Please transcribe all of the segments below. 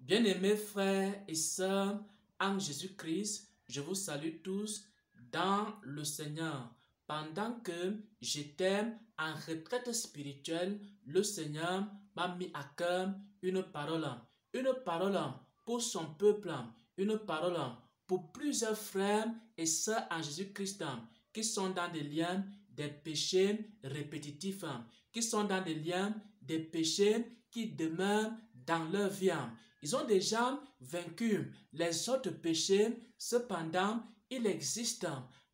Bien-aimés frères et sœurs en Jésus-Christ, je vous salue tous dans le Seigneur. Pendant que j'étais en retraite spirituelle, le Seigneur m'a mis à cœur une parole pour son peuple, une parole pour plusieurs frères et sœurs en Jésus-Christ qui sont dans des liens des péchés répétitifs, qui sont dans des liens des péchés qui demeurent dans leur vie. Ils ont déjà vaincu les autres péchés, cependant, il existe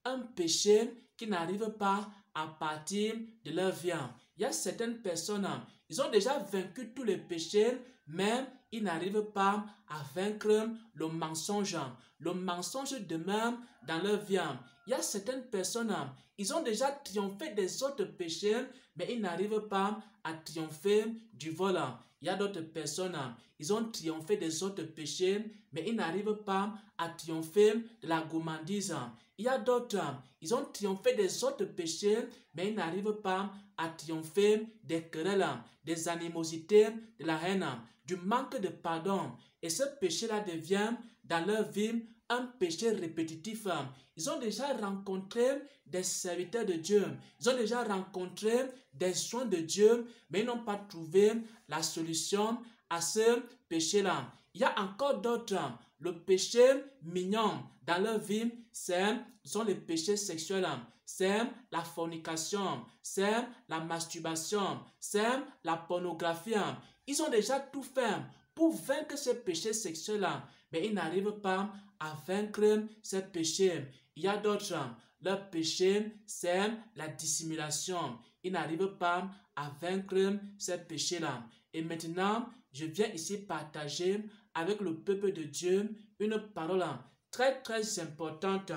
un péché qui n'arrive pas à partir de leur vie. Il y a certaines personnes, ils ont déjà vaincu tous les péchés, mais ils n'arrivent pas à vaincre le mensonge. Le mensonge demeure dans leur vie. Il y a certaines personnes, ils ont déjà triomphé des autres péchés, mais ils n'arrivent pas à triompher du vol. Il y a d'autres personnes, ils ont triomphé des autres péchés, mais ils n'arrivent pas à triompher de la gourmandise. Il y a d'autres, ils ont triomphé des autres péchés, mais ils n'arrivent pas à triompher des querelles, des animosités, de la haine, du manque de pardon. Et ce péché-là devient dans leur vie un péché répétitif. Ils ont déjà rencontré des serviteurs de Dieu. Ils ont déjà rencontré des soins de Dieu, mais ils n'ont pas trouvé la solution à ce péché-là. Il y a encore d'autres. Le péché mignon dans leur vie, ce sont les péchés sexuels. C'est la fornication, c'est la masturbation, c'est la pornographie. Ils ont déjà tout fait pour vaincre ces péchés sexuels-là, mais ils n'arrivent pas à vaincre ces péchés. Il y a d'autres, leur péché, c'est la dissimulation. Ils n'arrivent pas à vaincre ces péchés-là. Et maintenant, je viens ici partager avec le peuple de Dieu une parole très très importante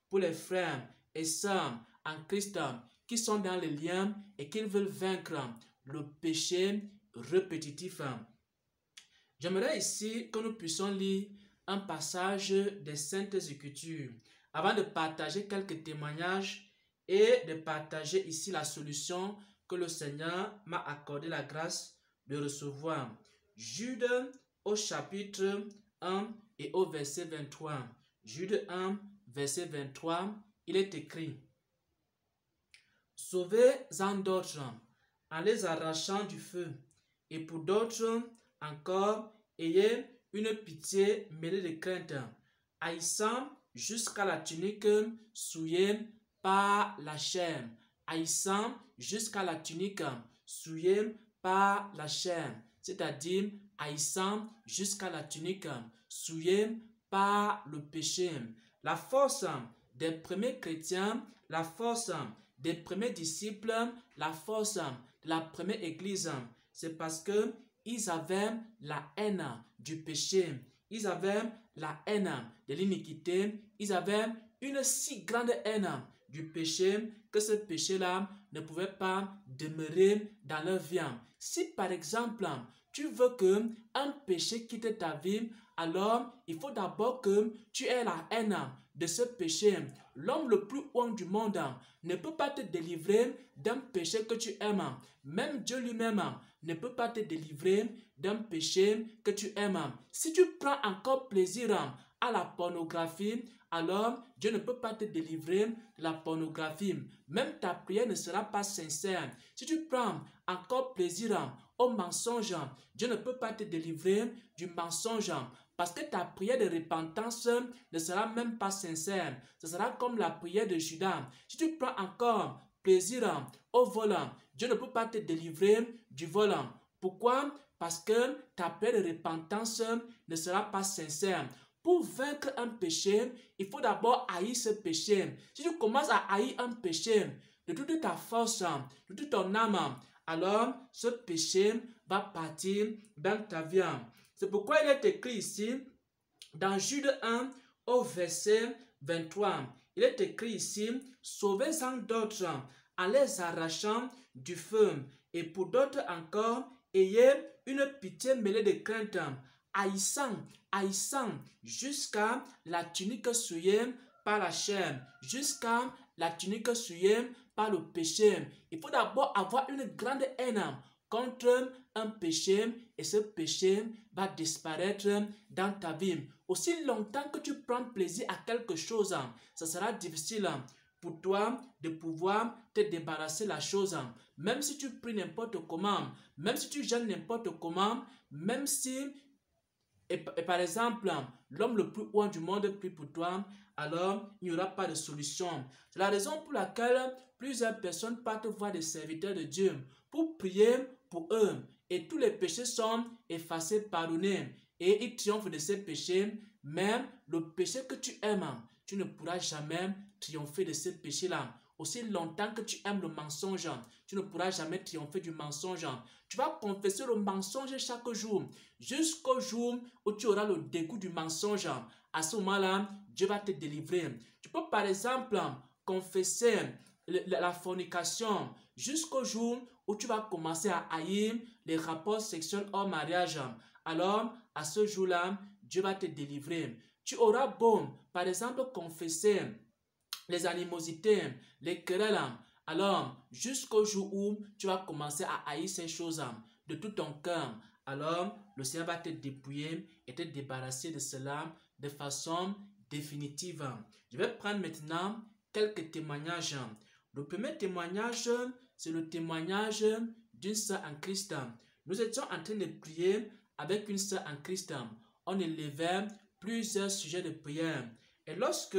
pour les frères et sœurs en Christ qui sont dans les liens et qui veulent vaincre le péché répétitif. J'aimerais ici que nous puissions lire un passage des Saintes Écritures avant de partager quelques témoignages et de partager ici la solution que le Seigneur m'a accordé la grâce de recevoir. Jude au chapitre 1 et au verset 23. Jude 1, verset 23, il est écrit: Sauvez-en d'autres en les arrachant du feu, et pour d'autres encore, ayez une pitié mêlée de crainte, haïssant jusqu'à la tunique souillée par la chair, haïssant jusqu'à la tunique souillée par la chair, c'est-à-dire haïssant jusqu'à la tunique souillée par le péché. La force des premiers chrétiens, la force des premiers disciples, la force de la première église, c'est parce que ils avaient la haine du péché, ils avaient la haine de l'iniquité, ils avaient une si grande haine du péché que ce péché-là ne pouvait pas demeurer dans leur vie. Si par exemple, tu veux que un péché quitte ta vie, alors il faut d'abord que tu aies la haine de ce péché. L'homme le plus haut du monde ne peut pas te délivrer d'un péché que tu aimes. Même Dieu lui-même ne peut pas te délivrer d'un péché que tu aimes. Si tu prends encore plaisir à la pornographie, alors Dieu ne peut pas te délivrer de la pornographie. Même ta prière ne sera pas sincère. Si tu prends encore plaisir au mensonge, Dieu ne peut pas te délivrer du mensonge. Parce que ta prière de repentance ne sera même pas sincère. Ce sera comme la prière de Judas. Si tu prends encore plaisir au volant, Dieu ne peut pas te délivrer du volant. Pourquoi? Parce que ta prière de repentance ne sera pas sincère. Pour vaincre un péché, il faut d'abord haïr ce péché. Si tu commences à haïr un péché de toute ta force, de toute ton âme, alors ce péché va partir dans ta vie. C'est pourquoi il est écrit ici, dans Jude 1 au verset 23, il est écrit ici: Sauvez-en d'autres en les arrachant du feu, et pour d'autres encore, ayez une pitié mêlée de crainte, haïssant jusqu'à la tunique souillée par la chair, jusqu'à la tunique souillée par le péché. Il faut d'abord avoir une grande haine contre un péché et ce péché va disparaître dans ta vie. Aussi longtemps que tu prends plaisir à quelque chose, ça sera difficile pour toi de pouvoir te débarrasser de la chose. Même si tu pries n'importe comment, même si tu jeûnes n'importe comment, même si, et par exemple, l'homme le plus haut du monde prie pour toi, alors il n'y aura pas de solution. C'est la raison pour laquelle plusieurs personnes partent voir des serviteurs de Dieu pour prier pour eux. Et tous les péchés sont effacés, pardonnés. Et ils triomphent de ces péchés. Même le péché que tu aimes, tu ne pourras jamais triompher de ce péché-là. Aussi longtemps que tu aimes le mensonge, tu ne pourras jamais triompher du mensonge. Tu vas confesser le mensonge chaque jour, jusqu'au jour où tu auras le dégoût du mensonge. À ce moment-là, Dieu va te délivrer. Tu peux par exemple confesser la fornication jusqu'au jour où tu vas commencer à haïr les rapports sexuels hors mariage. Alors, à ce jour-là, Dieu va te délivrer. Tu auras beau, par exemple, confesser les animosités, les querelles. Alors, jusqu'au jour où tu vas commencer à haïr ces choses de tout ton cœur. Alors, le Seigneur va te dépouiller et te débarrasser de cela de façon définitive. Je vais prendre maintenant quelques témoignages. Le premier témoignage, c'est le témoignage d'une sœur en Christ. Nous étions en train de prier avec une sœur en Christ. On élevait plusieurs sujets de prière. Et lorsque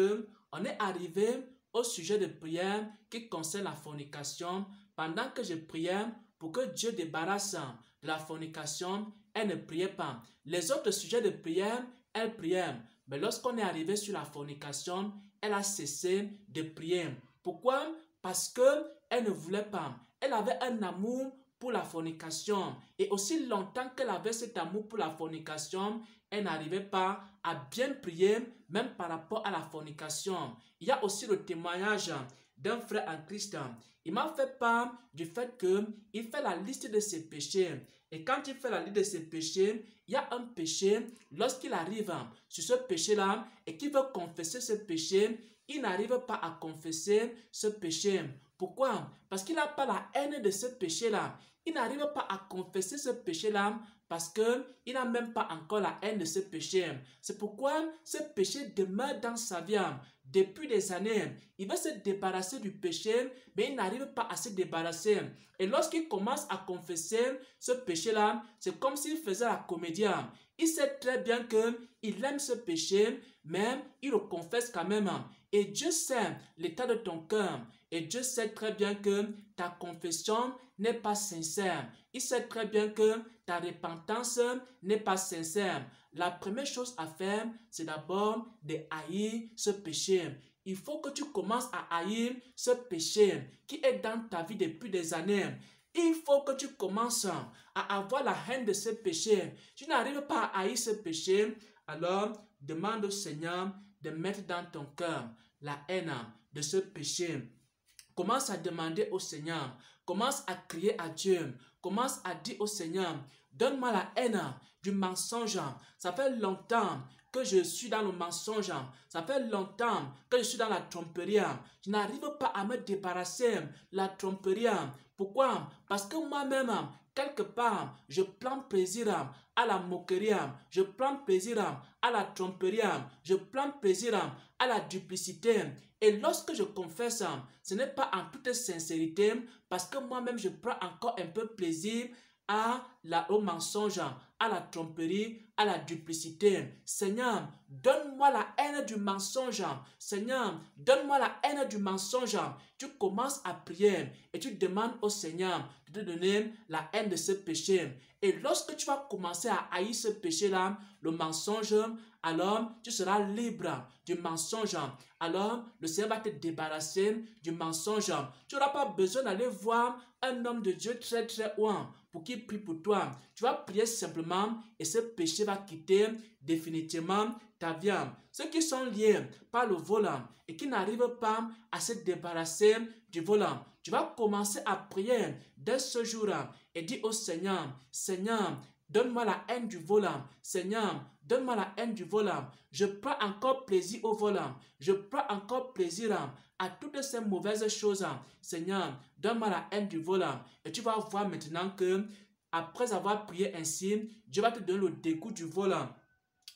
on est arrivé au sujet de prière qui concerne la fornication, pendant que je priais pour que Dieu débarrasse de la fornication, elle ne priait pas. Les autres sujets de prière, elle priait. Mais lorsqu'on est arrivé sur la fornication, elle a cessé de prier. Pourquoi? Parce qu'elle ne voulait pas. Elle avait un amour pour la fornication. Et aussi longtemps qu'elle avait cet amour pour la fornication, elle n'arrivait pas à bien prier, même par rapport à la fornication. Il y a aussi le témoignage d'un frère en Christ. Il m'a fait part du fait qu'il fait la liste de ses péchés. Et quand il fait la liste de ses péchés, il y a un péché, lorsqu'il arrive sur ce péché-là et qu'il veut confesser ce péché, il n'arrive pas à confesser ce péché. Pourquoi? Parce qu'il n'a pas la haine de ce péché-là. Il n'arrive pas à confesser ce péché-là parce qu'il n'a même pas encore la haine de ce péché. C'est pourquoi ce péché demeure dans sa vie depuis des années. Il veut se débarrasser du péché, mais il n'arrive pas à se débarrasser. Et lorsqu'il commence à confesser ce péché-là, c'est comme s'il faisait la comédie. Il sait très bien qu'il aime ce péché, mais il le confesse quand même. Et Dieu sait l'état de ton cœur. Et Dieu sait très bien que ta confession n'est pas sincère. Il sait très bien que ta repentance n'est pas sincère. La première chose à faire, c'est d'abord de haïr ce péché. Il faut que tu commences à haïr ce péché qui est dans ta vie depuis des années. Il faut que tu commences à avoir la haine de ce péché. Tu n'arrives pas à haïr ce péché, alors demande au Seigneur de mettre dans ton cœur la haine de ce péché. Commence à demander au Seigneur. Commence à crier à Dieu. Commence à dire au Seigneur, donne-moi la haine du mensonge. Ça fait longtemps que je suis dans le mensonge. Ça fait longtemps que je suis dans la tromperie. Je n'arrive pas à me débarrasser de la tromperie. Pourquoi? Parce que moi-même, quelque part, je prends plaisir à la moquerie, je prends plaisir à la tromperie, je prends plaisir à la duplicité. Et lorsque je confesse, ce n'est pas en toute sincérité, parce que moi-même, je prends encore un peu plaisir au mensonge, à la tromperie, à la duplicité. Seigneur, donne-moi la haine du mensonge. Seigneur, donne-moi la haine du mensonge. Tu commences à prier et tu demandes au Seigneur de te donner la haine de ce péché. Et lorsque tu vas commencer à haïr ce péché-là, le mensonge, alors tu seras libre du mensonge. Alors le Seigneur va te débarrasser du mensonge. Tu n'auras pas besoin d'aller voir un homme de Dieu très très haut pour qu'il prie pour toi. Tu vas prier simplement et ce péché va quitter définitivement ta vie. Ceux qui sont liés par le volant et qui n'arrivent pas à se débarrasser du volant, tu vas commencer à prier dès ce jour-là et dire au Seigneur, Seigneur, donne-moi la haine du volant. Seigneur, donne-moi la haine du volant. Je prends encore plaisir au volant. Je prends encore plaisir à toutes ces mauvaises choses. Seigneur, donne-moi la haine du volant. Et tu vas voir maintenant que après avoir prié ainsi, Dieu va te donner le dégoût du vol.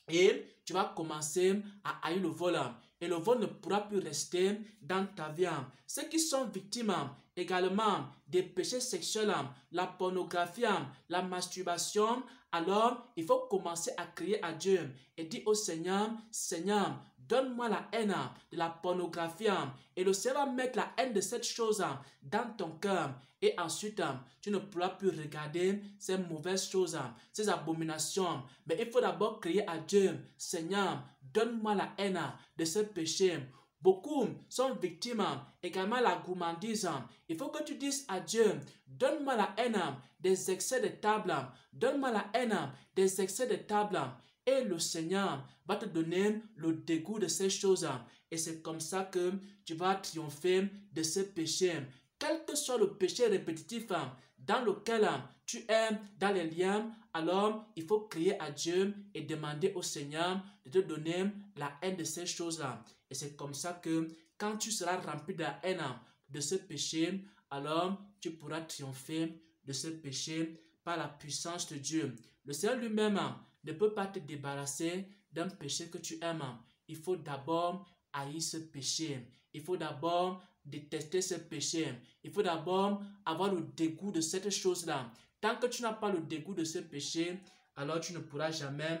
Et tu vas commencer à haïr le vol. Et le vol ne pourra plus rester dans ta vie. Ceux qui sont victimes également des péchés sexuels, la pornographie, la masturbation, alors il faut commencer à crier à Dieu et dire au Seigneur, Seigneur, donne-moi la haine de la pornographie. Et le Seigneur va mettre la haine de cette chose dans ton cœur. Et ensuite, tu ne pourras plus regarder ces mauvaises choses, ces abominations. Mais il faut d'abord crier à Dieu, Seigneur, donne-moi la haine de ce péché. Beaucoup sont victimes également de la gourmandise. Il faut que tu dises à Dieu, donne-moi la haine des excès de table. Donne-moi la haine des excès de table. Et le Seigneur va te donner le dégoût de ces choses. Et c'est comme ça que tu vas triompher de ce péché. Quel que soit le péché répétitif dans lequel tu es dans les liens, alors il faut crier à Dieu et demander au Seigneur de te donner la haine de ces choses-là. Et c'est comme ça que quand tu seras rempli de la haine de ce péché, alors tu pourras triompher de ce péché par la puissance de Dieu. Le Seigneur lui-même ne peut pas te débarrasser d'un péché que tu aimes. Il faut d'abord haïr ce péché. Il faut d'abord détester ce péché. Il faut d'abord avoir le dégoût de cette chose-là. Tant que tu n'as pas le dégoût de ce péché, alors tu ne pourras jamais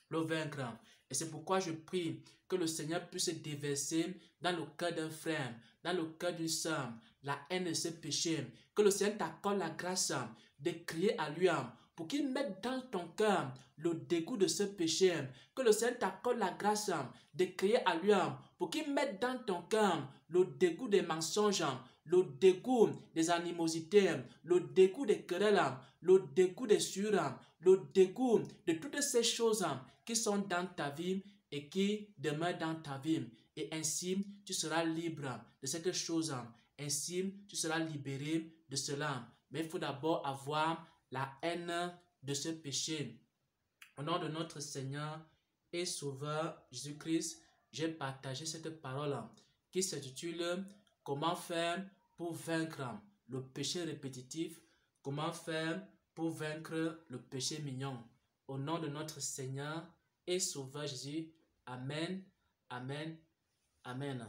le vaincre. Et c'est pourquoi je prie que le Seigneur puisse déverser dans le cœur d'un frère, dans le cœur d'une sœur, la haine de ce péché. Que le Seigneur t'accorde la grâce de crier à lui pour qu'il mette dans ton cœur le dégoût de ce péché. Que le Seigneur t'accorde la grâce de crier à lui pour qu'il mette dans ton cœur le dégoût des mensonges, le dégoût des animosités, le dégoût des querelles, le dégoût des sueurs, le dégoût de toutes ces choses qui sont dans ta vie et qui demeurent dans ta vie. Et ainsi, tu seras libre de cette chose. Ainsi, tu seras libéré de cela. Mais il faut d'abord avoir la haine de ce péché. Au nom de notre Seigneur et Sauveur Jésus-Christ, j'ai partagé cette parole qui s'intitule « Comment faire pour vaincre le péché répétitif? Comment faire pour vaincre le péché mignon ?» Au nom de notre Seigneur et Sauveur Jésus. Amen, Amen, Amen.